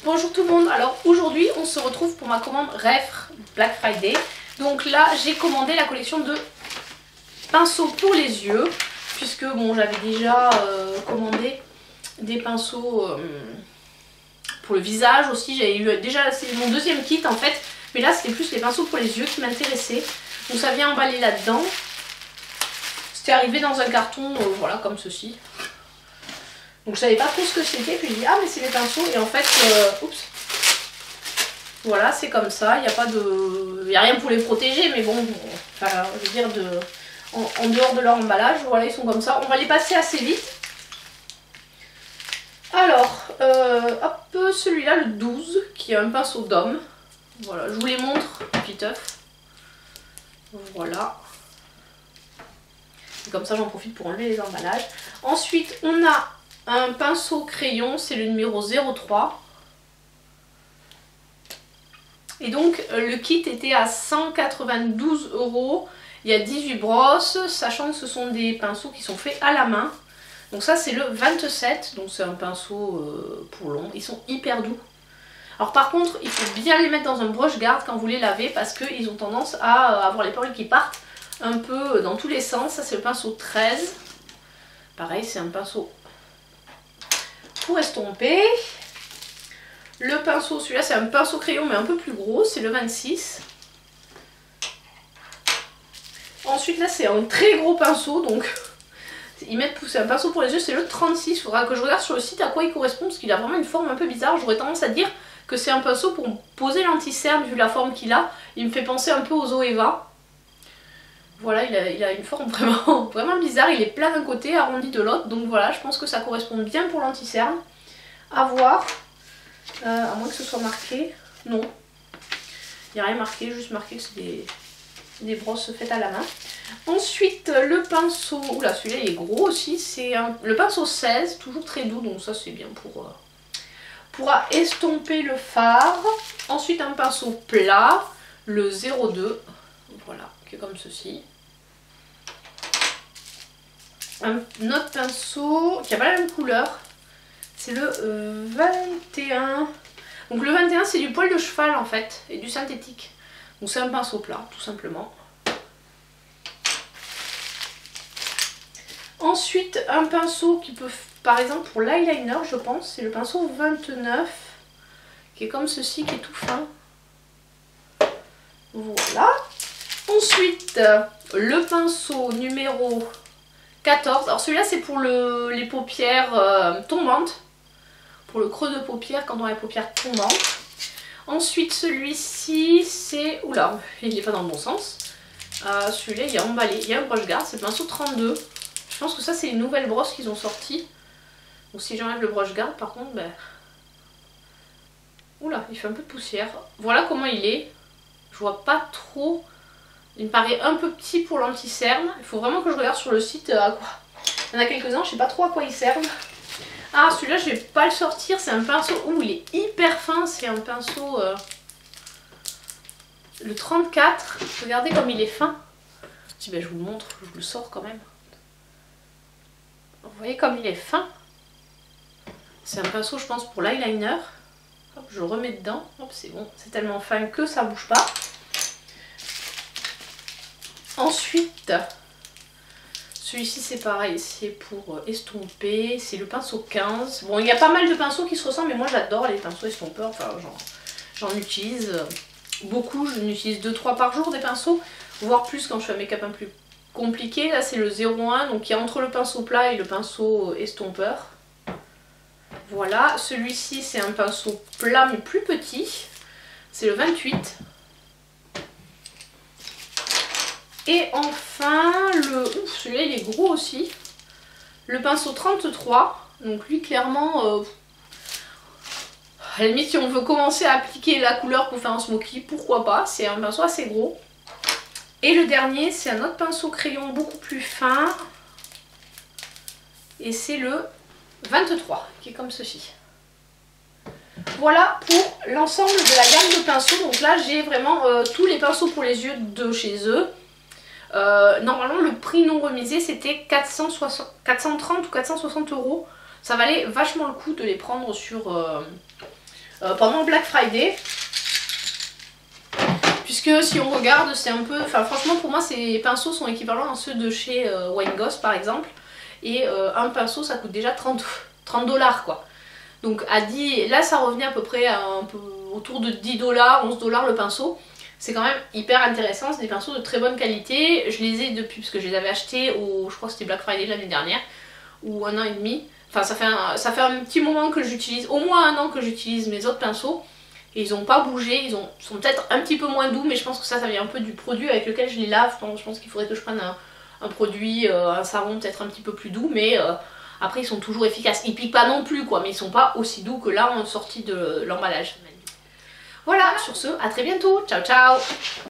Bonjour tout le monde, alors aujourd'hui on se retrouve pour ma commande Refre Black Friday. Donc là j'ai commandé la collection de pinceaux pour les yeux, puisque bon j'avais déjà commandé des pinceaux pour le visage aussi. J'avais eu déjà, c'est mon deuxième kit en fait, mais là c'était plus les pinceaux pour les yeux qui m'intéressaient. Donc ça vient emballé là-dedans. C'était arrivé dans un carton, voilà comme ceci. Donc je savais pas trop ce que c'était, puis je dis ah mais c'est les pinceaux, et en fait oups, voilà c'est comme ça, il n'y a pas de, il y a rien pour les protéger, mais bon, enfin je veux dire en dehors de leur emballage, voilà ils sont comme ça, on va les passer assez vite. Alors hop, celui-là le 12 qui est un pinceau d'homme, voilà je vous les montre petit œuf, voilà. Et comme ça j'en profite pour enlever les emballages. Ensuite on a un pinceau crayon, c'est le numéro 03. Et donc le kit était à 192 €. Il y a 18 brosses, sachant que ce sont des pinceaux qui sont faits à la main. Donc ça c'est le 27, donc c'est un pinceau pour l'ombre. Ils sont hyper doux. Alors par contre, il faut bien les mettre dans un broche-garde quand vous les lavez, parce qu'ils ont tendance à avoir les perles qui partent un peu dans tous les sens. Ça c'est le pinceau 13. Pareil, c'est un pinceau pour estomper. Le pinceau, celui-là c'est un pinceau crayon mais un peu plus gros, c'est le 26. Ensuite là c'est un très gros pinceau, donc ils mettent pousser un pinceau pour les yeux, c'est le 36. Il faudra que je regarde sur le site à quoi il correspond, parce qu'il a vraiment une forme un peu bizarre. J'aurais tendance à dire que c'est un pinceau pour poser l'anti-cerne, vu la forme qu'il a. Il me fait penser un peu aux Zoeva. Voilà, il a une forme vraiment bizarre, il est plat d'un côté, arrondi de l'autre, donc voilà, je pense que ça correspond bien pour l'anti-cerne. À voir, à moins que ce soit marqué, non, il n'y a rien marqué, juste marqué que c'est des brosses faites à la main. Ensuite, le pinceau, oula celui-là il est gros aussi, c'est le pinceau 16, toujours très doux, donc ça c'est bien pour estomper le fard. Ensuite un pinceau plat, le 02, voilà, qui est comme ceci. Un autre pinceau qui n'a pas la même couleur, c'est le 21. Donc le 21 c'est du poil de cheval en fait, et du synthétique. Donc c'est un pinceau plat tout simplement. Ensuite un pinceau qui peut, par exemple pour l'eyeliner je pense, c'est le pinceau 29, qui est comme ceci, qui est tout fin. Voilà. Ensuite le pinceau numéro 14, alors celui-là c'est pour les paupières tombantes, pour le creux de paupière quand on a les paupières tombantes. Ensuite celui-ci c'est, oula il n'est pas dans le bon sens, celui-là il est emballé, il y a un broche-garde, c'est le pinceau 32. Je pense que ça c'est une nouvelle brosse qu'ils ont sortie. Donc si j'enlève le broche-garde par contre, ben... oula il fait un peu de poussière. Voilà comment il est, je vois pas trop. Il me paraît un peu petit pour l'anti-cerne. Il faut vraiment que je regarde sur le site à quoi. Il y en a quelques-uns, je sais pas trop à quoi ils servent. Ah, celui-là, je vais pas le sortir. C'est un pinceau. Ouh, il est hyper fin. C'est un pinceau. Le 34. Regardez comme il est fin. Je dis, ben, je vous le montre. Je vous le sors quand même. Vous voyez comme il est fin. C'est un pinceau, je pense, pour l'eyeliner. Hop, je le remets dedans. Hop, c'est bon. C'est tellement fin que ça bouge pas. Ensuite, celui-ci c'est pareil, c'est pour estomper, c'est le pinceau 15. Bon, il y a pas mal de pinceaux qui se ressemblent, mais moi j'adore les pinceaux estompeurs, enfin j'en utilise beaucoup, j'en utilise 2-3 par jour des pinceaux, voire plus quand je fais un make-up un peu plus compliqué. Là c'est le 01, donc il y a entre le pinceau plat et le pinceau estompeur. Voilà, celui-ci c'est un pinceau plat mais plus petit, c'est le 28. Et enfin, celui-là il est gros aussi, le pinceau 33, donc lui clairement, à la limite si on veut commencer à appliquer la couleur pour faire un smoky, pourquoi pas, c'est un pinceau assez gros. Et le dernier c'est un autre pinceau crayon beaucoup plus fin, et c'est le 23, qui est comme ceci. Voilà pour l'ensemble de la gamme de pinceaux, donc là j'ai vraiment tous les pinceaux pour les yeux de chez eux. Normalement le prix non remisé c'était 430 ou 460 €. Ça valait vachement le coup de les prendre sur pendant le Black Friday. Puisque si on regarde, c'est un peu... Enfin franchement pour moi ces pinceaux sont équivalents à ceux de chez Wineghost par exemple. Et un pinceau ça coûte déjà 30 $ quoi. Donc à 10... Là ça revenait à peu près à un peu autour de 10 $, 11 $ le pinceau. C'est quand même hyper intéressant, c'est des pinceaux de très bonne qualité. Je les ai depuis, parce que je les avais achetés au... Je crois que c'était Black Friday de l'année dernière. Ou 1 an et demi. Enfin ça fait un petit moment que j'utilise, au moins 1 an que j'utilise mes autres pinceaux. Et ils n'ont pas bougé, sont peut-être un petit peu moins doux, mais je pense que ça vient un peu du produit avec lequel je les lave. Je pense qu'il faudrait que je prenne un produit, un savon peut-être un petit peu plus doux, mais après ils sont toujours efficaces. Ils piquent pas non plus quoi, mais ils sont pas aussi doux que là en sortie de l'emballage. Voilà, sur ce, à très bientôt, ciao ciao.